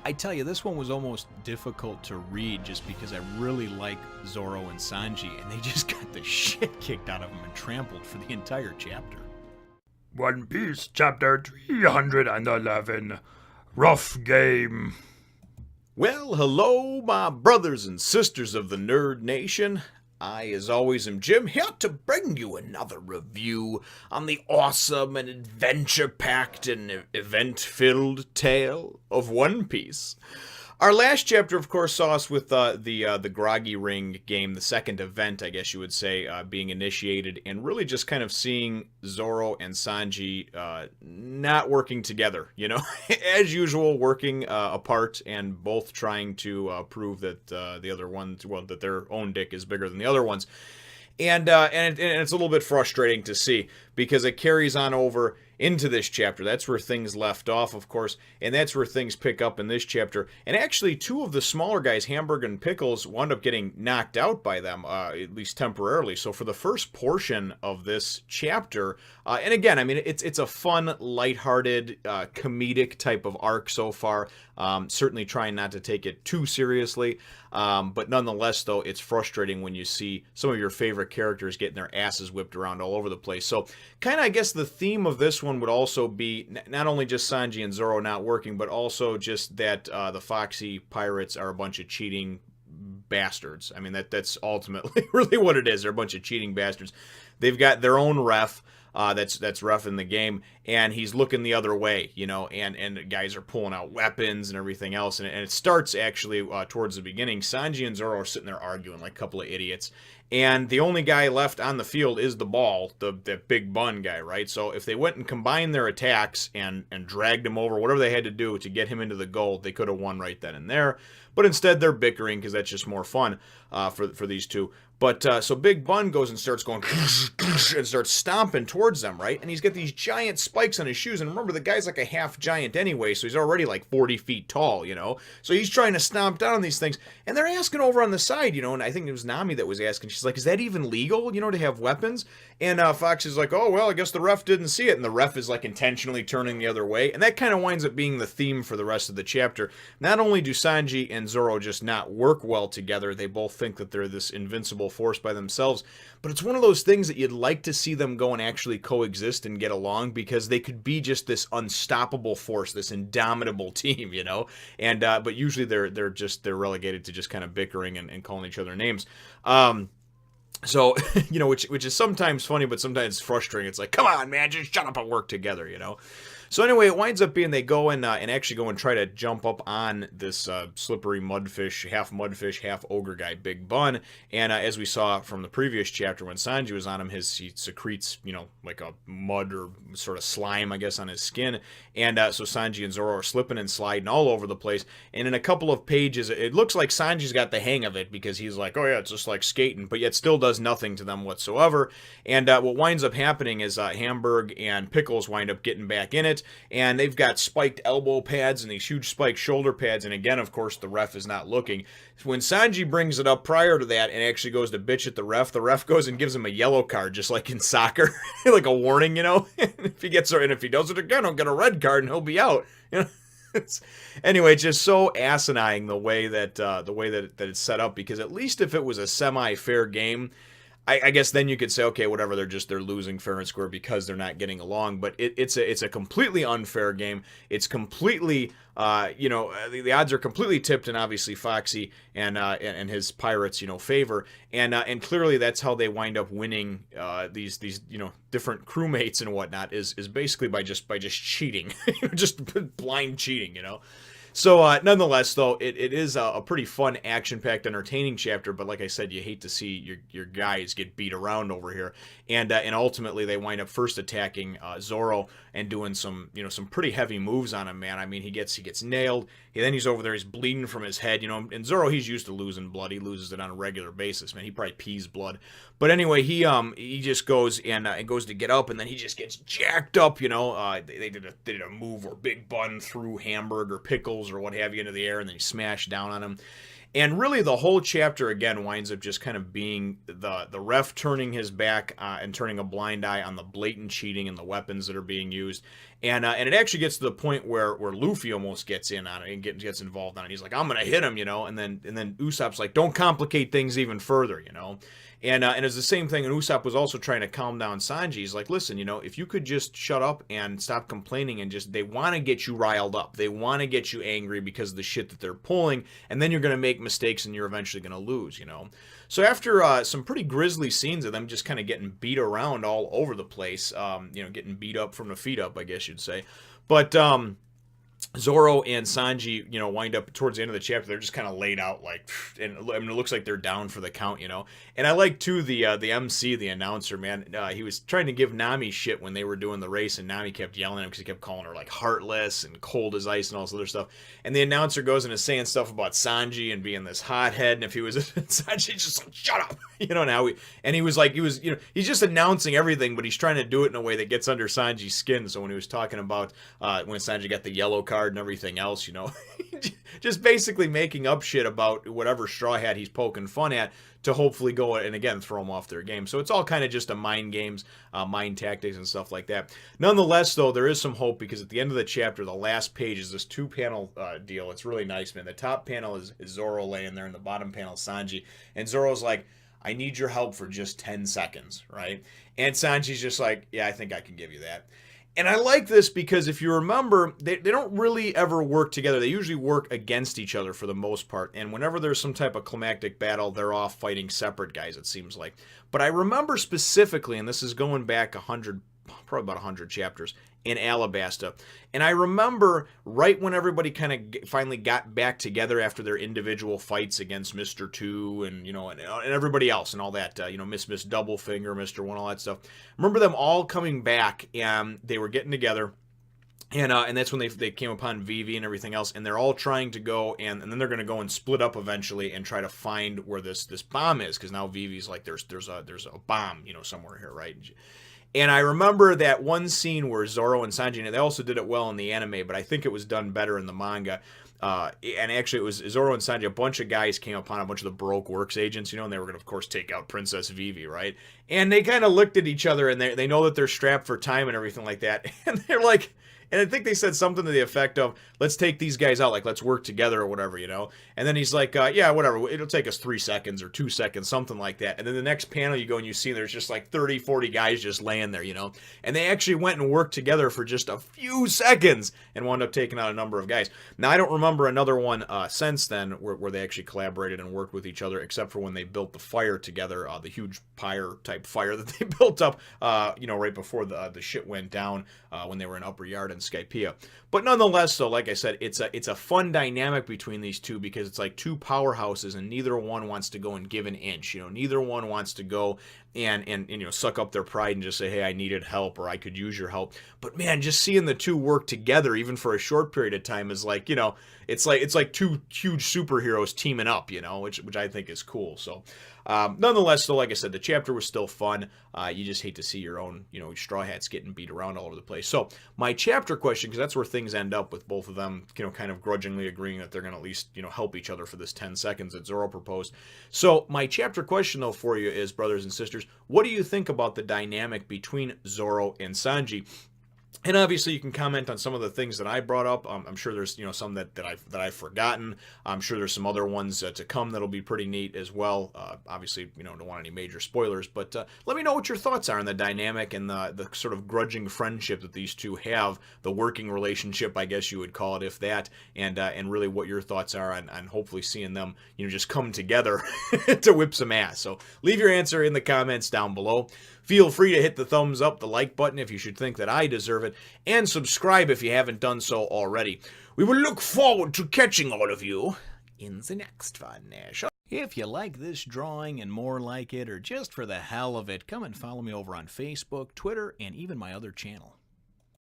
I tell you, this one was almost difficult to read just because I really like Zoro and Sanji, and they just got the shit kicked out of them and trampled for the entire chapter. One Piece, chapter 311. Rough game. Well, hello, my brothers and sisters of the Nerd Nation. I, as always, am Jim, here to bring you another review on the awesome and adventure-packed and event-filled tale of One Piece. Our last chapter, of course, saw us with the Groggy Ring game, the second event, I guess you would say, being initiated, and really just kind of seeing Zoro and Sanji not working together, you know, as usual, working apart and both trying to prove that the other ones, well, that their own dick is bigger than the other ones. And it's a little bit frustrating to see because it carries on over into this chapter. That's where things left off, of course, and that's where things pick up in this chapter. And actually, two of the smaller guys, Hamburg and Pickles, wound up getting knocked out by them, at least temporarily. So for the first portion of this chapter, and again, I mean, it's a fun, lighthearted, comedic type of arc so far. Certainly trying not to take it too seriously, but nonetheless, though, it's frustrating when you see some of your favorite characters getting their asses whipped around all over the place. So kind of, I guess, the theme of this one would also be not only just Sanji and Zoro not working, but also just that the Foxy pirates are a bunch of cheating bastards. I mean, that's ultimately really what it is. They're a bunch of cheating bastards. They've got their own ref. That's rough in the game, and he's looking the other way, you know, and guys are pulling out weapons and everything else, and it starts actually towards the beginning. Sanji and Zoro are sitting there arguing like a couple of idiots, and the only guy left on the field is the ball, the big bun guy, right? So if they went and combined their attacks and dragged him over, whatever they had to do to get him into the goal, they could have won right then and there. But instead, they're bickering because that's just more fun for these two. But so Big Bun goes and starts going and starts stomping towards them, right? And he's got these giant spikes on his shoes. And remember, the guy's like a half giant anyway, so he's already like 40 feet tall, you know? So he's trying to stomp down on these things. And they're asking over on the side, you know, and I think it was Nami that was asking. She's like, is that even legal, you know, to have weapons? And Fox is like, oh, well, I guess the ref didn't see it. And the ref is like intentionally turning the other way. And that kind of winds up being the theme for the rest of the chapter. Not only do Sanji and Zoro just not work well together, they both think that they're this invincible force by themselves, but it's one of those things that you'd like to see them go and actually coexist and get along, because they could be just this unstoppable force, this indomitable team, you know. And but usually they're relegated to just kind of bickering and calling each other names. So, you know, which is sometimes funny, but sometimes frustrating. It's like, come on, man, just shut up and work together, you know. So anyway, it winds up being they go and actually go and try to jump up on this slippery mudfish, half ogre guy, Big Bun. And as we saw from the previous chapter, when Sanji was on him, he secretes, you know, like a mud or sort of slime, I guess, on his skin. And so Sanji and Zoro are slipping and sliding all over the place. And in a couple of pages, it looks like Sanji's got the hang of it, because he's like, oh yeah, it's just like skating, but yet still does nothing to them whatsoever. And what winds up happening is Hamburg and Pickles wind up getting back in it. And they've got spiked elbow pads and these huge spiked shoulder pads. And again, of course, the ref is not looking. When Sanji brings it up prior to that and actually goes to bitch at the ref goes and gives him a yellow card, just like in soccer, like a warning, you know. If he does it again, he'll get a red card and he'll be out. You know. Anyway, it's just so asinine the way that it's set up, because at least if it was a semi-fair game, I guess then you could say, okay, whatever, they're losing fair and square because they're not getting along. But it's a completely unfair game. It's completely, you know, the odds are completely tipped in obviously Foxy and his pirates, you know, favor. And clearly that's how they wind up winning these you know, different crewmates and whatnot is basically by just cheating, just blind cheating, you know. So, nonetheless, though, it is a pretty fun, action-packed, entertaining chapter. But like I said, you hate to see your guys get beat around over here. And ultimately, they wind up first attacking Zoro and doing some pretty heavy moves on him, man. I mean, he gets nailed. Then he's over there, he's bleeding from his head, you know. And Zoro, he's used to losing blood. He loses it on a regular basis, man. He probably pees blood. But anyway, he just goes and goes to get up, and then he just gets jacked up, you know. They did a move where Big Bun threw Hamburg or Pickles or what have you into the air, and then he smashed down on him. And really, the whole chapter, again, winds up just kind of being the ref turning his back and turning a blind eye on the blatant cheating and the weapons that are being used. And it actually gets to the point where Luffy almost gets in on it and gets involved on it. He's like, I'm gonna hit him, you know, and then Usopp's like, don't complicate things even further, you know. And it's the same thing, and Usopp was also trying to calm down Sanji. He's like, listen, you know, if you could just shut up and stop complaining and just, they want to get you riled up. They want to get you angry because of the shit that they're pulling, and then you're going to make mistakes and you're eventually going to lose, you know. So after some pretty grisly scenes of them just kind of getting beat around all over the place, you know, getting beat up from the feet up, I guess you'd say. But Zoro and Sanji, you know, wind up towards the end of the chapter. They're just kind of laid out, like, and I mean, it looks like they're down for the count, you know. And I like too the MC, the announcer, man. He was trying to give Nami shit when they were doing the race, and Nami kept yelling at him because he kept calling her like heartless and cold as ice and all this other stuff. And the announcer goes and is saying stuff about Sanji and being this hothead, and if he was Sanji, just like, shut up, you know. Now he was like, you know, he's just announcing everything, but he's trying to do it in a way that gets under Sanji's skin. So when he was talking about when Sanji got the yellow card and everything else, you know, just basically making up shit about whatever Straw Hat he's poking fun at to hopefully go and again throw them off their game. So it's all kind of just a mind games, mind tactics and stuff like that. Nonetheless, though, there is some hope because at the end of the chapter, the last page is this 2-panel deal. It's really nice, man. The top panel is Zoro laying there, and the bottom panel is Sanji. And Zoro's like, I need your help for just 10 seconds, right? And Sanji's just like, yeah, I think I can give you that. And I like this because if you remember, they don't really ever work together. They usually work against each other for the most part. And whenever there's some type of climactic battle, they're off fighting separate guys, it seems like. But I remember specifically, and this is going back probably about 100 chapters, in Alabasta. And I remember right when everybody kind of finally got back together after their individual fights against Mr. 2 and, you know, and everybody else and all that, you know, Miss Doublefinger, Mr. 1, all that stuff. Remember them all coming back and they were getting together. And that's when they came upon Vivi and everything else, and they're all trying to go, and then they're going to go and split up eventually and try to find where this bomb is, because now Vivi's like, there's a bomb, you know, somewhere here, right? And I remember that one scene where Zoro and Sanji, and they also did it well in the anime, but I think it was done better in the manga. And actually, it was Zoro and Sanji, a bunch of guys came upon a bunch of the Baroque Works agents, you know, and they were going to, of course, take out Princess Vivi, right? And they kind of looked at each other, and they know that they're strapped for time and everything like that. And they're like, and I think they said something to the effect of, let's take these guys out, like, let's work together or whatever, you know? And then he's like, yeah, whatever, it'll take us 3 seconds or 2 seconds, something like that. And then the next panel you go and you see there's just like 30, 40 guys just laying there, you know? And they actually went and worked together for just a few seconds and wound up taking out a number of guys. Now, I don't remember another one since then where they actually collaborated and worked with each other, except for when they built the fire together, the huge pyre-type fire that they built up, you know, right before the shit went down when they were in Upper Yard and Skypiea. But nonetheless, so like I said, it's a fun dynamic between these two because it's like two powerhouses and neither one wants to go and give an inch. You know, neither one wants to go and you know, suck up their pride and just say, hey, I needed help or I could use your help. But man, just seeing the two work together even for a short period of time is like, you know, it's like two huge superheroes teaming up, you know, which I think is cool. So nonetheless, though, like I said, the chapter was still fun. You just hate to see your own, you know, Straw Hats getting beat around all over the place. So my chapter question, because that's where things end up with both of them, you know, kind of grudgingly agreeing that they're going to at least, you know, help each other for this 10 seconds that Zoro proposed. So my chapter question, though, for you is, brothers and sisters, what do you think about the dynamic between Zoro and Sanji? And obviously, you can comment on some of the things that I brought up. I'm sure there's, you know, some that I've forgotten. I'm sure there's some other ones to come that'll be pretty neat as well. Obviously, you know, don't want any major spoilers, but let me know what your thoughts are on the dynamic and the sort of grudging friendship that these two have, the working relationship, I guess you would call it, if that, and really what your thoughts are on hopefully seeing them, you know, just come together to whip some ass. So leave your answer in the comments down below. Feel free to hit the thumbs up, the like button if you should think that I deserve it, and subscribe if you haven't done so already. We will look forward to catching all of you in the next one. If you like this drawing and more like it, or just for the hell of it, come and follow me over on Facebook, Twitter, and even my other channel.